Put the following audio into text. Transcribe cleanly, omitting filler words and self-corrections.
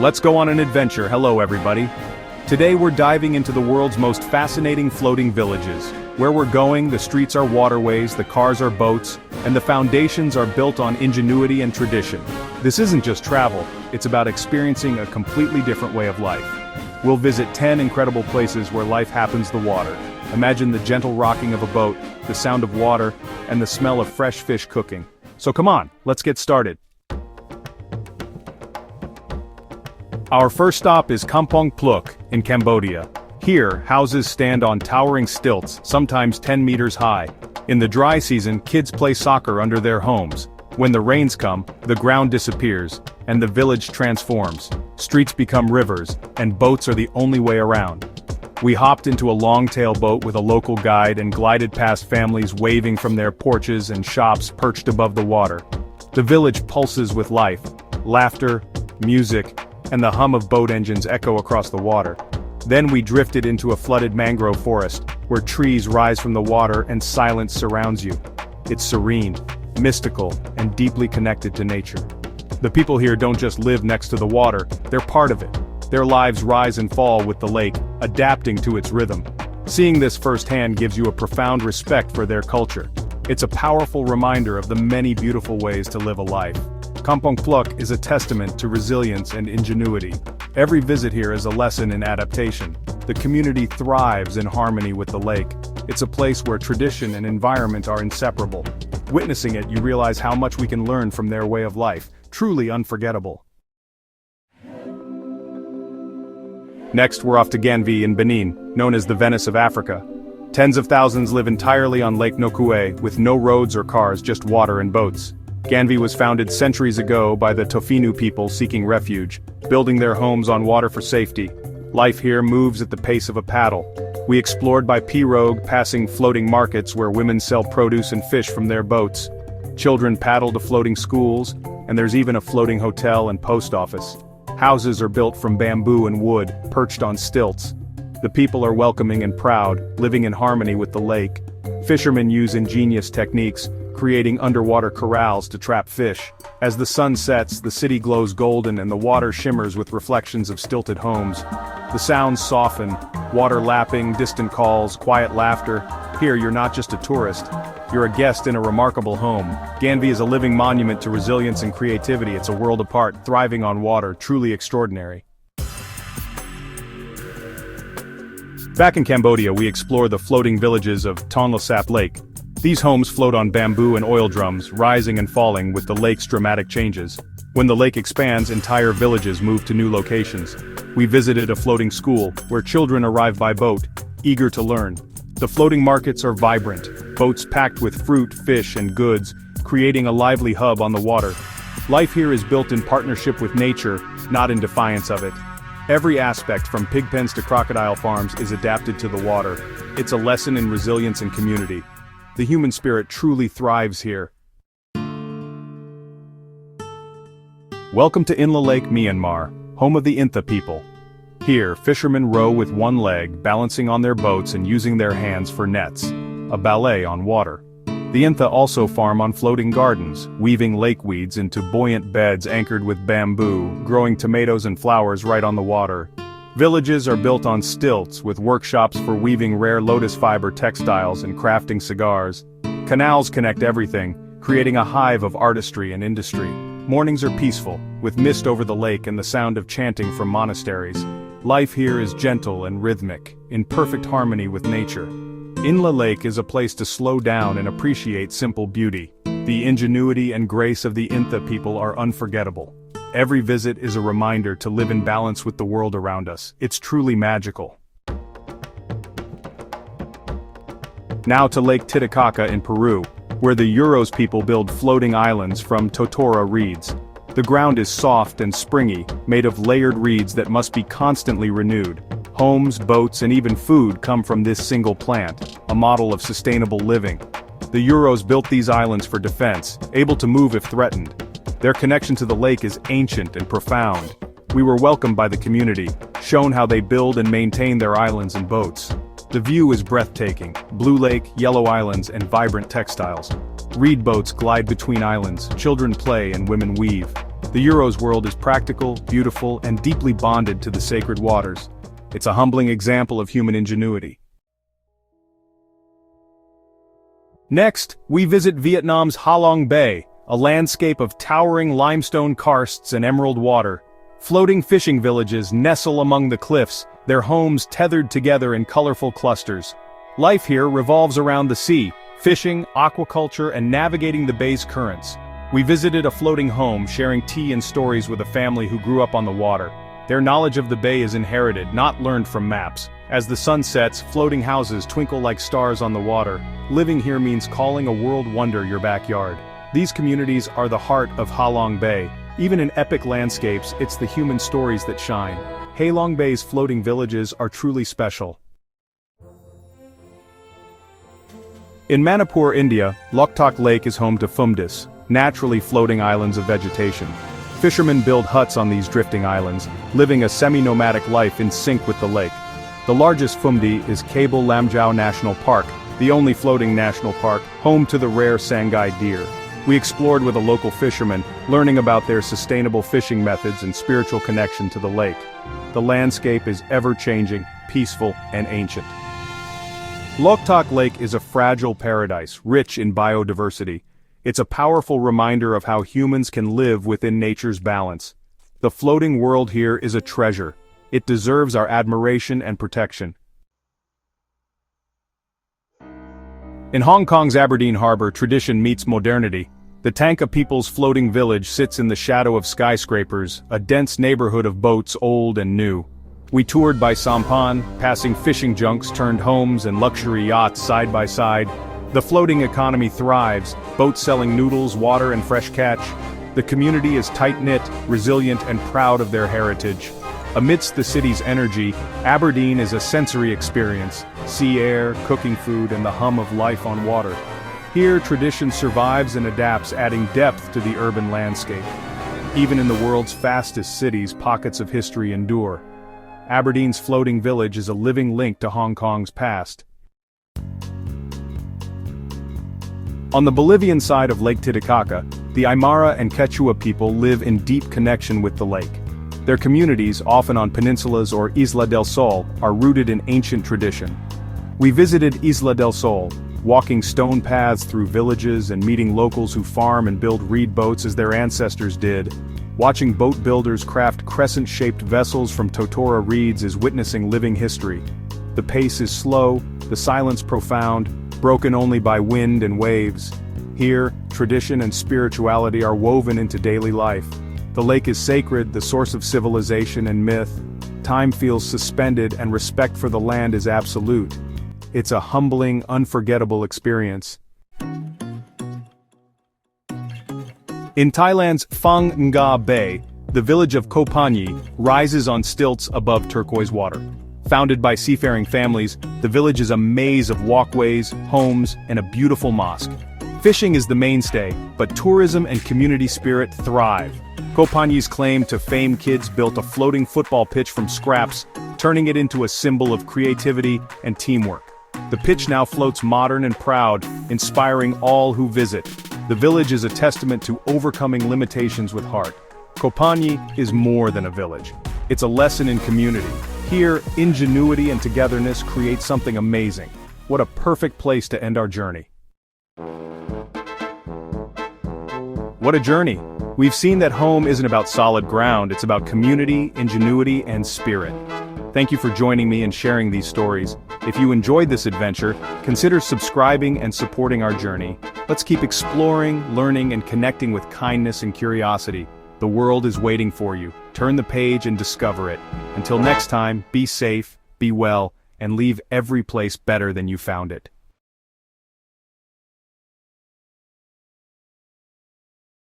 Let's go on an adventure. Hello everybody. Today we're diving into the world's most fascinating floating villages. Where we're going, the streets are waterways, the cars are boats, and the foundations are built on ingenuity and tradition. This isn't just travel, it's about experiencing a completely different way of life. We'll visit 10 incredible places where life happens the water. Imagine the gentle rocking of a boat, the sound of water, and the smell of fresh fish cooking. So come on, let's get started. Our first stop is Kampong Pluk in Cambodia. Here, houses stand on towering stilts, sometimes 10 meters high. In the dry season, kids play soccer under their homes. When the rains come, the ground disappears, and the village transforms. Streets become rivers, and boats are the only way around. We hopped into a long-tail boat with a local guide and glided past families waving from their porches and shops perched above the water. The village pulses with life, laughter, music, and the hum of boat engines echo across the water. Then we drifted into a flooded mangrove forest, where trees rise from the water and silence surrounds you. It's serene, mystical, and deeply connected to nature. The people here don't just live next to the water, they're part of it. Their lives rise and fall with the lake, adapting to its rhythm. Seeing this firsthand gives you a profound respect for their culture. It's a powerful reminder of the many beautiful ways to live a life. Kampong Pluk is a testament to resilience and ingenuity. Every visit here is a lesson in adaptation. The community thrives in harmony with the lake. It's a place where tradition and environment are inseparable. Witnessing it, you realize how much we can learn from their way of life. Truly unforgettable. Next, we're off to Ganvi in Benin, known as the Venice of Africa. Tens of thousands live entirely on Lake Nokue, with no roads or cars, just water and boats. Ganvi was founded centuries ago by the Tofinu people seeking refuge, building their homes on water for safety. Life here moves at the pace of a paddle. We explored by pirogue, passing floating markets where women sell produce and fish from their boats. Children paddle to floating schools, and there's even a floating hotel and post office. Houses are built from bamboo and wood, perched on stilts. The people are welcoming and proud, living in harmony with the lake. Fishermen use ingenious techniques, creating underwater corrals to trap fish. As the sun sets, the city glows golden and the water shimmers with reflections of stilted homes. The sounds soften, water lapping, distant calls, quiet laughter. Here you're not just a tourist, you're a guest in a remarkable home. Ganvi is a living monument to resilience and creativity. It's a world apart, thriving on water, truly extraordinary. Back in Cambodia, we explore the floating villages of Tonle Sap Lake. These homes float on bamboo and oil drums, rising and falling with the lake's dramatic changes. When the lake expands, entire villages move to new locations. We visited a floating school, where children arrive by boat, eager to learn. The floating markets are vibrant, boats packed with fruit, fish, and goods, creating a lively hub on the water. Life here is built in partnership with nature, not in defiance of it. Every aspect, from pig pens to crocodile farms, is adapted to the water. It's a lesson in resilience and community. The human spirit truly thrives here. Welcome to Inla Lake, Myanmar, home of the Intha people. Here, fishermen row with one leg, balancing on their boats and using their hands for nets, a ballet on water. The Intha also farm on floating gardens, weaving lake weeds into buoyant beds anchored with bamboo, growing tomatoes and flowers right on the water. Villages are built on stilts, with workshops for weaving rare lotus fiber textiles and crafting cigars. Canals connect everything, creating a hive of artistry and industry. Mornings are peaceful, with mist over the lake and the sound of chanting from monasteries. Life here is gentle and rhythmic, in perfect harmony with nature. Inla Lake is a place to slow down and appreciate simple beauty. The ingenuity and grace of the Intha people are unforgettable. Every visit is a reminder to live in balance with the world around us. It's truly magical. Now to Lake Titicaca in Peru, where the Uros people build floating islands from totora reeds. The ground is soft and springy, made of layered reeds that must be constantly renewed. Homes, boats, and even food come from this single plant, a model of sustainable living. The Uros built these islands for defense, able to move if threatened. Their connection to the lake is ancient and profound. We were welcomed by the community, shown how they build and maintain their islands and boats. The view is breathtaking: blue lake, yellow islands, and vibrant textiles. Reed boats glide between islands, children play and women weave. The Euro's world is practical, beautiful, and deeply bonded to the sacred waters. It's a humbling example of human ingenuity. Next, we visit Vietnam's Ha Long Bay, a landscape of towering limestone karsts and emerald water. Floating fishing villages nestle among the cliffs, their homes tethered together in colorful clusters. Life here revolves around the sea, fishing, aquaculture, and navigating the bay's currents. We visited a floating home, sharing tea and stories with a family who grew up on the water. Their knowledge of the bay is inherited, not learned from maps. As the sun sets, floating houses twinkle like stars on the water. Living here means calling a world wonder your backyard. These communities are the heart of Ha Long Bay. Even in epic landscapes, it's the human stories that shine. Ha Long Bay's floating villages are truly special. In Manipur, India, Loktak Lake is home to phumdis, naturally floating islands of vegetation. Fishermen build huts on these drifting islands, living a semi-nomadic life in sync with the lake. The largest phumdi is Cable Lamjau National Park, the only floating national park, home to the rare Sangai deer. We explored with a local fisherman, learning about their sustainable fishing methods and spiritual connection to the lake. The landscape is ever-changing, peaceful, and ancient. Loktak Lake is a fragile paradise, rich in biodiversity. It's a powerful reminder of how humans can live within nature's balance. The floating world here is a treasure. It deserves our admiration and protection. In Hong Kong's Aberdeen Harbour, tradition meets modernity. The Tanka People's floating village sits in the shadow of skyscrapers, a dense neighborhood of boats old and new. We toured by sampan, passing fishing junks turned homes and luxury yachts side by side. The floating economy thrives, boats selling noodles, water, and fresh catch. The community is tight-knit, resilient, and proud of their heritage. Amidst the city's energy, Aberdeen is a sensory experience: sea air, cooking food, and the hum of life on water. Here, tradition survives and adapts, adding depth to the urban landscape. Even in the world's fastest cities, pockets of history endure. Aberdeen's floating village is a living link to Hong Kong's past. On the Bolivian side of Lake Titicaca, the Aymara and Quechua people live in deep connection with the lake. Their communities, often on peninsulas or Isla del Sol, are rooted in ancient tradition. We visited Isla del Sol, walking stone paths through villages and meeting locals who farm and build reed boats as their ancestors did. Watching boat builders craft crescent-shaped vessels from totora reeds is witnessing living history. The pace is slow, the silence profound, broken only by wind and waves. Here, tradition and spirituality are woven into daily life. The lake is sacred, the source of civilization and myth. Time feels suspended and respect for the land is absolute. It's a humbling, unforgettable experience. In Thailand's Phang Nga Bay, the village of Koh Phanyi rises on stilts above turquoise water. Founded by seafaring families, the village is a maze of walkways, homes, and a beautiful mosque. Fishing is the mainstay, but tourism and community spirit thrive. Koh Phanyi's claim to fame: kids built a floating football pitch from scraps, turning it into a symbol of creativity and teamwork. The pitch now floats modern and proud, inspiring all who visit. The village is a testament to overcoming limitations with heart. Koh Phanyi is more than a village. It's a lesson in community. Here, ingenuity and togetherness create something amazing. What a perfect place to end our journey. What a journey! We've seen that home isn't about solid ground, it's about community, ingenuity, and spirit. Thank you for joining me and sharing these stories. If you enjoyed this adventure, consider subscribing and supporting our journey. Let's keep exploring, learning, and connecting with kindness and curiosity. The world is waiting for you. Turn the page and discover it. Until next time, be safe, be well, and leave every place better than you found it.